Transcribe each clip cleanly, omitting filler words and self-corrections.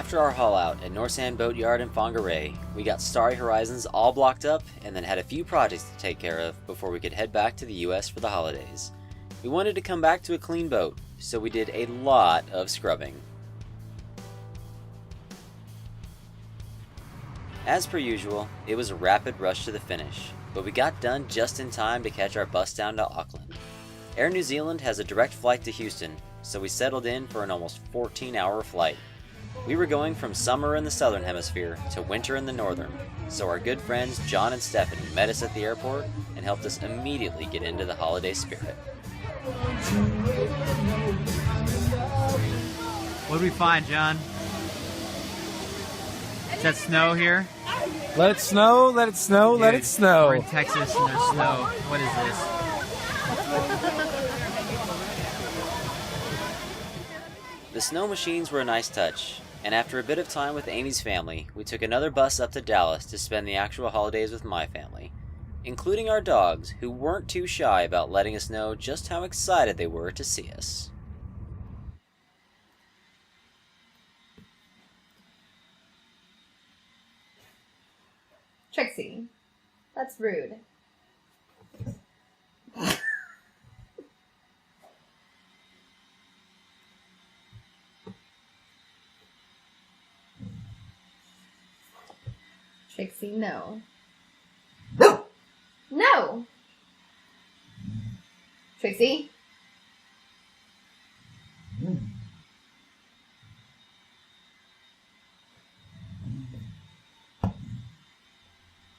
After our haul out at North Sand Boat Yard in Whangarei, we got Starry Horizons all blocked up and then had a few projects to take care of before we could head back to the US for the holidays. We wanted to come back to a clean boat, so we did a lot of scrubbing. As per usual, it was a rapid rush to the finish, but we got done just in time to catch our bus down to Auckland. Air New Zealand has a direct flight to Houston, so we settled in for an almost 14-hour flight. We were going from summer in the southern hemisphere to winter in the northern, so our good friends John and Stephanie met us at the airport and helped us immediately get into the holiday spirit. What did we find, John? Is that snow here? Let it snow, let it snow, Dude, let it snow. We're in Texas and there's snow. What is this? The snow machines were a nice touch, and after a bit of time with Amy's family, we took another bus up to Dallas to spend the actual holidays with my family, including our dogs, who weren't too shy about letting us know just how excited they were to see us. Trixie, that's rude. Trixie, no. No! Trixie?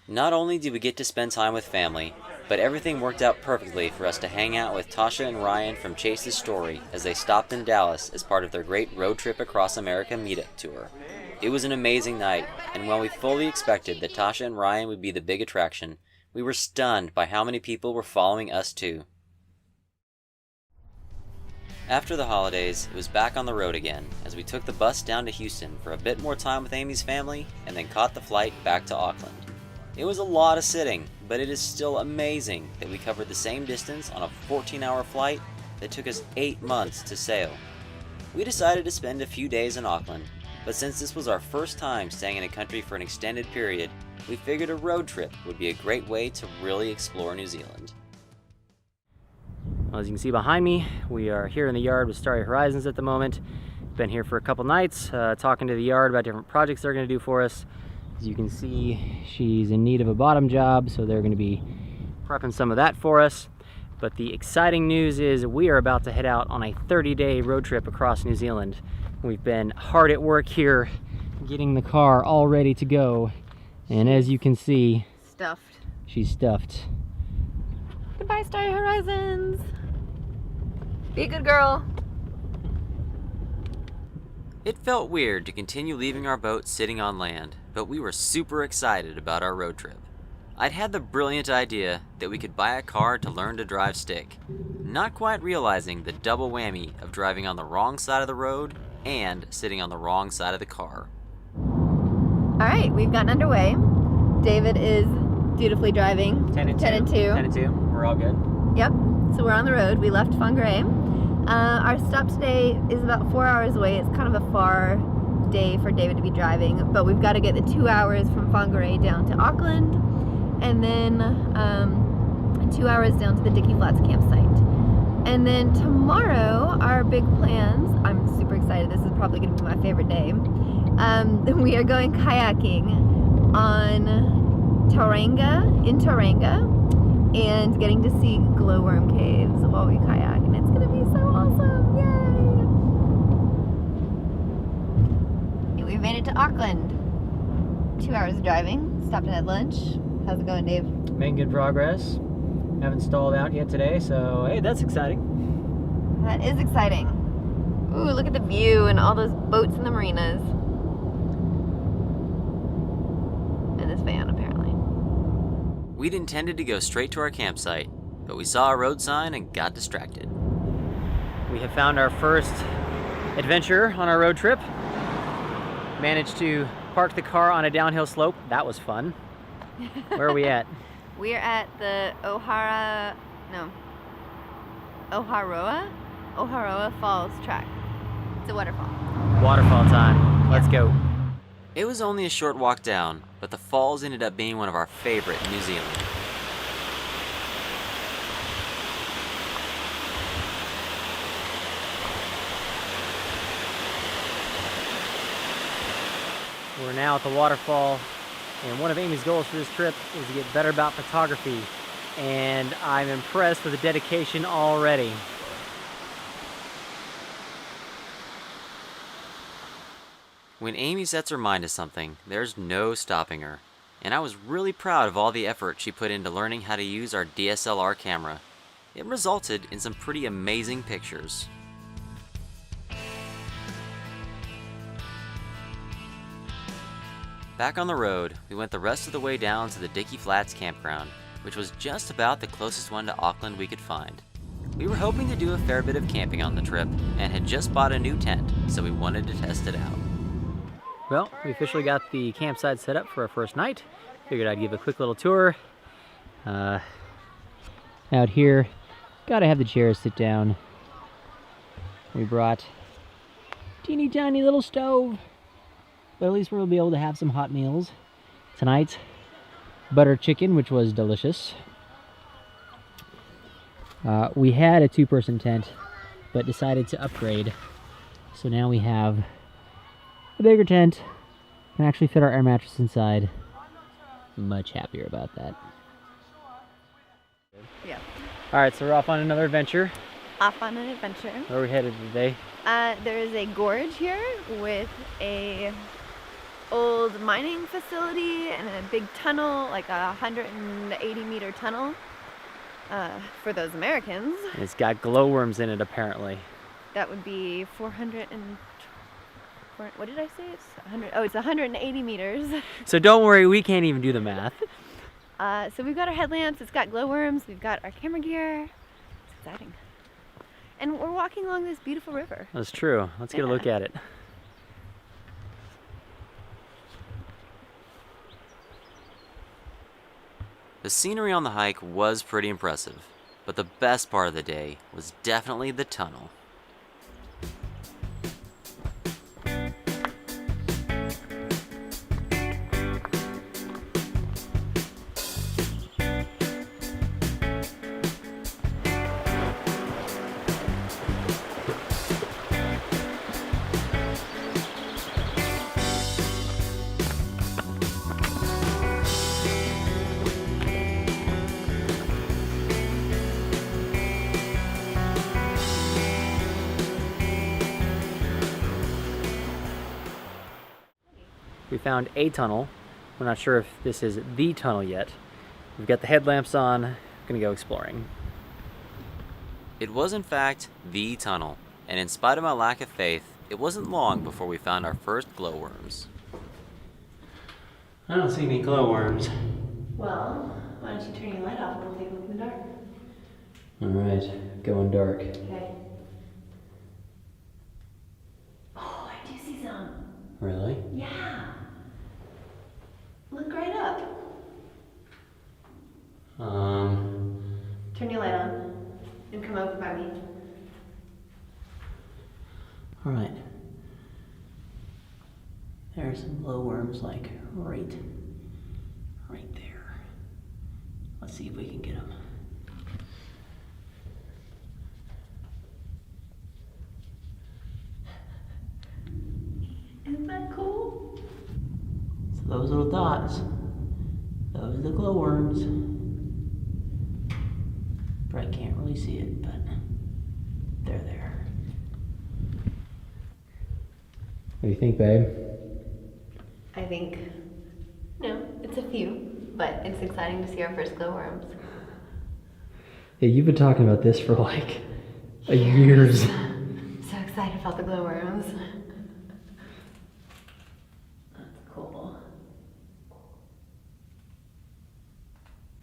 Not only did we get to spend time with family, but everything worked out perfectly for us to hang out with Tasha and Ryan from Chase the Story as they stopped in Dallas as part of their great Road Trip Across America meetup tour. It was an amazing night, and while we fully expected that Tasha and Ryan would be the big attraction, we were stunned by how many people were following us too. After the holidays, it was back on the road again as we took the bus down to Houston for a bit more time with Amy's family and then caught the flight back to Auckland. It was a lot of sitting, but it is still amazing that we covered the same distance on a 14-hour flight that took us 8 months to sail. We decided to spend a few days in Auckland, but since this was our first time staying in a country for an extended period, we figured a road trip would be a great way to really explore New Zealand. Well, as you can see behind me, we are here in the yard with Starry Horizons at the moment. Been here for a couple nights, talking to the yard about different projects they're going to do for us. As you can see, she's in need of a bottom job, so they're going to be prepping some of that for us. But the exciting news is we are about to head out on a 30-day road trip across New Zealand. We've been hard at work here getting the car all ready to go, and as you can see, she's stuffed. Goodbye, Starry Horizons. Be a good girl. It felt weird to continue leaving our boat sitting on land, but we were super excited about our road trip. I'd had the brilliant idea that we could buy a car to learn to drive stick, not quite realizing the double whammy of driving on the wrong side of the road and sitting on the wrong side of the car. All right, we've gotten underway. David is dutifully driving. 10 and 2. 10 and 2. 10 and 2. We're all good. Yep, so we're on the road. We left Whangarei. Our stop today is about 4 hours away. It's kind of a far day for David to be driving, but we've got to get the 2 hours from Whangarei down to Auckland, and then 2 hours down to the Dickey Flats campsite. And then tomorrow, our big plans, I'm super excited, this is probably going to be my favorite day. We are going kayaking on in Tauranga, and getting to see glowworm caves while we kayak, and it's going to be so awesome, yay! We made it to Auckland. 2 hours of driving, stopped and had lunch. How's it going, Dave? Making good progress. Haven't stalled out yet today, so hey, that's exciting. That is exciting. Ooh, look at the view and all those boats in the marinas. And this van, apparently. We'd intended to go straight to our campsite, but we saw a road sign and got distracted. We have found our first adventure on our road trip. Managed to park the car on a downhill slope. That was fun. Where are we at? We are at the Owharoa Falls track. It's a waterfall. Waterfall time. Let's go. It was only a short walk down, but the falls ended up being one of our favorite in New Zealand. We're now at the waterfall, and one of Amy's goals for this trip is to get better about photography, and I'm impressed with the dedication already. When Amy sets her mind to something, there's no stopping her. And I was really proud of all the effort she put into learning how to use our DSLR camera. It resulted in some pretty amazing pictures. Back on the road, we went the rest of the way down to the Dickey Flats campground, which was just about the closest one to Auckland we could find. We were hoping to do a fair bit of camping on the trip, and had just bought a new tent, so we wanted to test it out. Well, we officially got the campsite set up for our first night. Figured I'd give a quick little tour. Out here, gotta have the chairs sit down. We brought teeny tiny little stove, but at least we'll be able to have some hot meals. Tonight, butter chicken, which was delicious. We had a two-person tent, but decided to upgrade. So now we have a bigger tent, can actually fit our air mattress inside. Much happier about that. Yeah. All right, so we're off on another adventure. Off on an adventure. Where are we headed today? There is a gorge here with a old mining facility and a big tunnel, like a 180-meter tunnel for those Americans. It's got glowworms in it, apparently. That would be 400 and... What did I say? It's 100. Oh, it's 180 meters. So don't worry, we can't even do the math. So we've got our headlamps. It's got glowworms. We've got our camera gear. It's exciting. And we're walking along this beautiful river. That's true. Let's get a look at it. The scenery on the hike was pretty impressive, but the best part of the day was definitely the tunnel. We found a tunnel. We're not sure if this is the tunnel yet. We've got the headlamps on. Gonna go exploring. It was in fact the tunnel, and in spite of my lack of faith, it wasn't long before we found our first glowworms. I don't see any glowworms. Well, why don't you turn your light off and we'll take a look in the dark. Alright, going dark. Okay. Oh, I do see some. Really? Yeah. Look right up. Turn your light on and come over by me. Alright. There are some glowworms, like right there. Let's see if we can get them. Isn't that cool? So those little dots, those are the glowworms. Probably can't really see it, but they're there. What do you think, babe? I think, no, it's a few, but it's exciting to see our first glowworms. Yeah, you've been talking about this for like years. So excited about the glowworms. That's cool.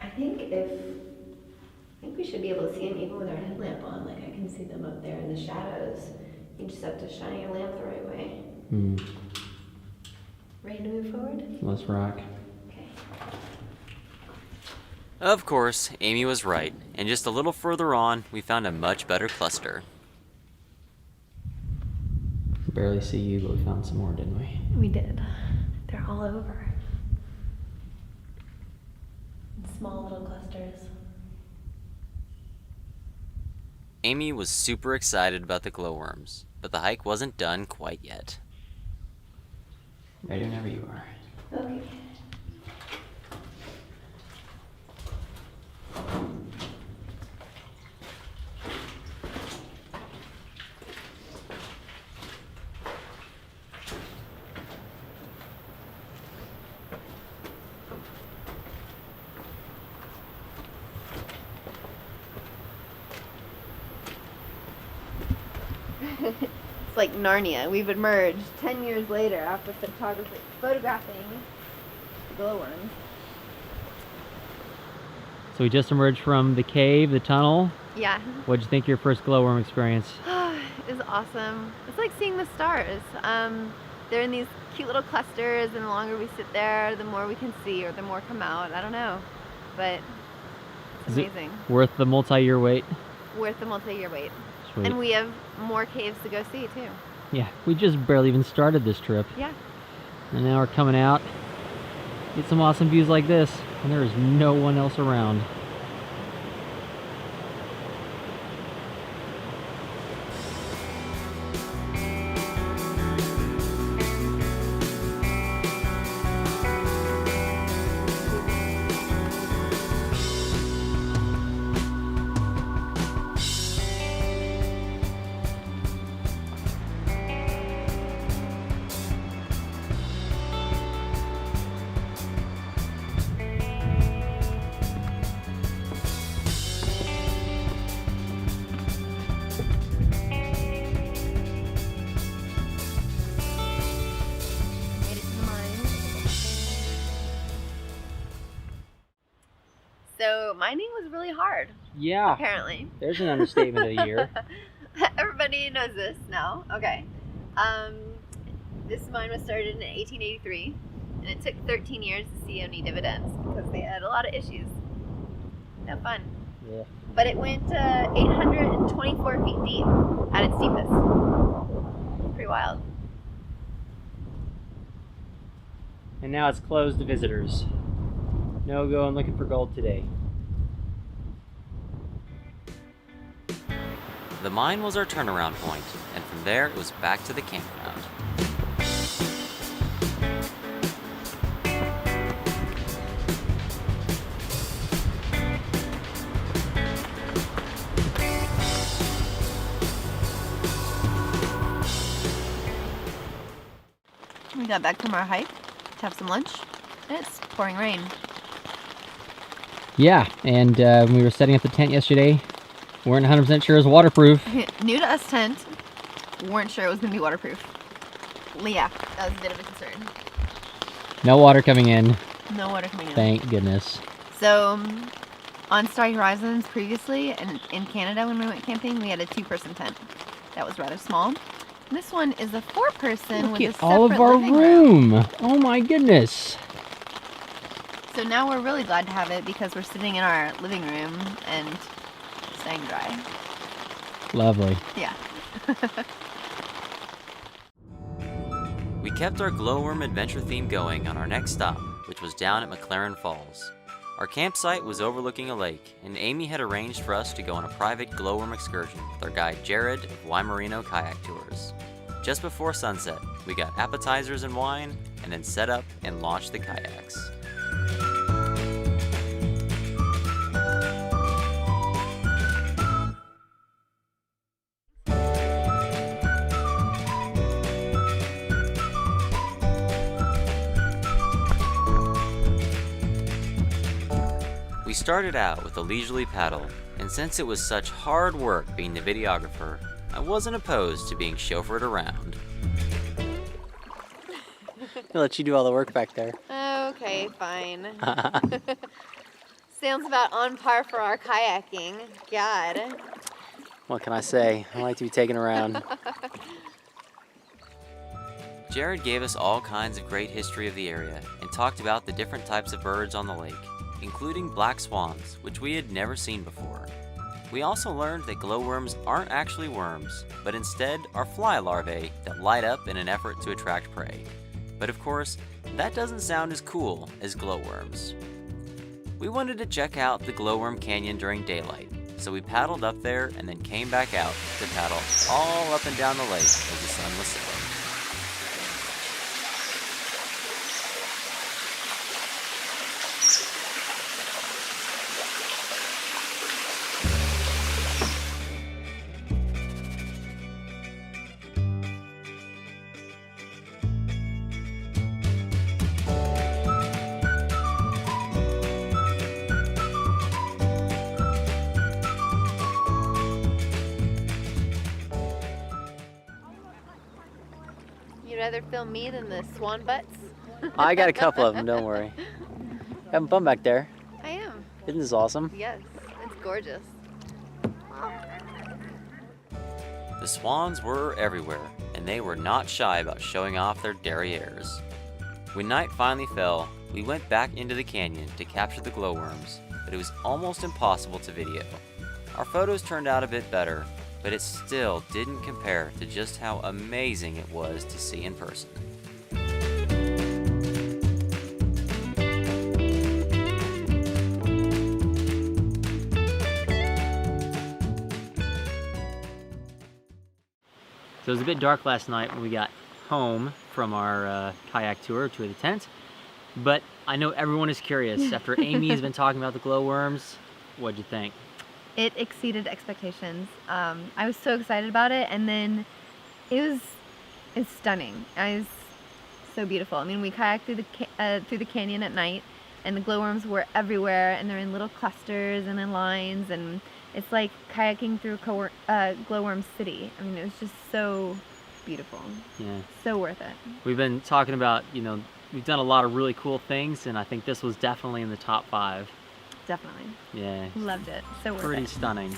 I think we should be able to see them even with our headlamp on. Like I can see them up there in the shadows. You just have to shine your lamp the right way. Ready to move forward? Let's rock. Okay. Of course, Amy was right, and just a little further on, we found a much better cluster. barely see you, but we found some more, didn't we? We did. They're all over. In small little clusters. Amy was super excited about the glowworms, but the hike wasn't done quite yet. Ready whenever you are. Okay. It's like Narnia. We've emerged 10 years later after photographing glowworms. So we just emerged from the cave, the tunnel. Yeah. What'd you think of your first glowworm experience? It was awesome. It's like seeing the stars. They're in these cute little clusters, and the longer we sit there, the more we can see, or the more come out. I don't know, but it's amazing. Worth the multi-year wait? Worth the multi-year wait. Sweet. And we have more caves to go see too. Yeah, we just barely even started this trip. Yeah. And now we're coming out. Get some awesome views like this, and there is no one else around. So mining was really hard, Yeah, apparently. there's an understatement of the year. Everybody knows this now. Okay. This mine was started in 1883, and it took 13 years to see any dividends because they had a lot of issues. No fun. Yeah. But it went 824 feet deep at its deepest. Pretty wild. And now it's closed to visitors. No going looking for gold today. The mine was our turnaround point, and from there it was back to the campground. We got back from our hike to have some lunch, and it's pouring rain. Yeah, and when we were setting up the tent yesterday, we weren't 100% sure it was waterproof. New to us tent, weren't sure it was going to be waterproof. Yeah, that was a bit of a concern. No water coming in, No water coming in. thank goodness. So, on Starry Horizons previously, and in Canada when we went camping, we had a 2-person tent. That was rather small. This one is a 4-person with a Look separate at all of our living room. Oh my goodness. So now we're really glad to have it because we're sitting in our living room and staying dry. Lovely. Yeah. We kept our glowworm adventure theme going on our next stop, which was down at McLaren Falls. Our campsite was overlooking a lake, and Amy had arranged for us to go on a private glowworm excursion with our guide Jared of Waimarino Kayak Tours. Just before sunset, we got appetizers and wine, and then set up and launched the kayaks. We started out with a leisurely paddle, and since it was such hard work being the videographer, I wasn't opposed to being chauffeured around. I'll let you do all the work back there. Okay, fine. Sounds about on par for our kayaking. God. What can I say? I like to be taken around. Jared gave us all kinds of great history of the area and talked about the different types of birds on the lake, including black swans, which we had never seen before. We also learned that glowworms aren't actually worms, but instead are fly larvae that light up in an effort to attract prey. But of course, that doesn't sound as cool as glowworms. We wanted to check out the Glowworm Canyon during daylight, so we paddled up there and then came back out to paddle all up and down the lake as the sun was setting. You'd rather film me than the swan butts? I got a couple of them, don't worry. Having fun back there. I am. Isn't this awesome? Yes, it's gorgeous. The swans were everywhere, and they were not shy about showing off their derrieres. When night finally fell, we went back into the canyon to capture the glowworms, but it was almost impossible to video. Our photos turned out a bit better, but it still didn't compare to just how amazing it was to see in person. So it was a bit dark last night when we got home from our kayak tour to the tent, but I know everyone is curious. After Amy has been talking about the glowworms, what'd you think? It exceeded expectations. I was so excited about it, and then it's stunning. It was so beautiful. I mean, we kayaked through the canyon at night, and the glowworms were everywhere, and they're in little clusters and in lines, and it's like kayaking through glowworm city. I mean, it was just so beautiful. Yeah. So worth it. We've been talking about, we've done a lot of really cool things, and I think this was definitely in the top 5. Definitely. Yeah. Loved it. So worth it. Pretty stunning.